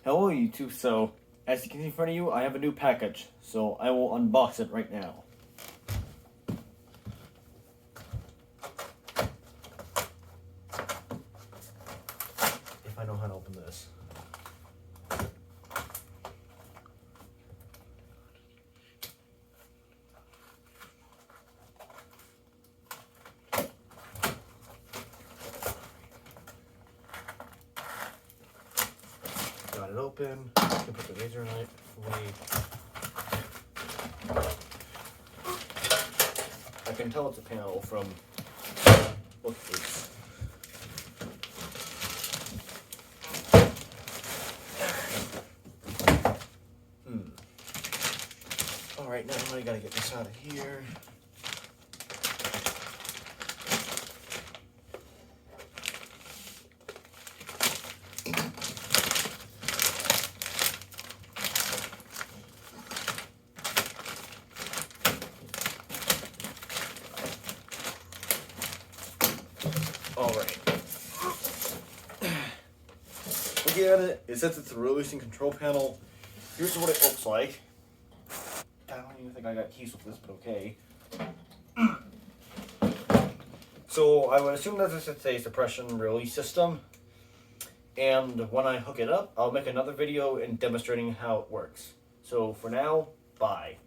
Hello YouTube, so as you can see in front of you, I have a new package, so I will unbox it right now. If I know how to open this. Got it open. I can put the laser knife away. I can tell it's a panel from both these. Alright, now I gotta get this out of here. Alright. Looking at it, it says it's a releasing control panel. Here's what it looks like. I don't even think I got keys with this, but okay. So I would assume that this is a suppression release system. And when I hook it up, I'll make another video in demonstrating how it works. So for now, bye.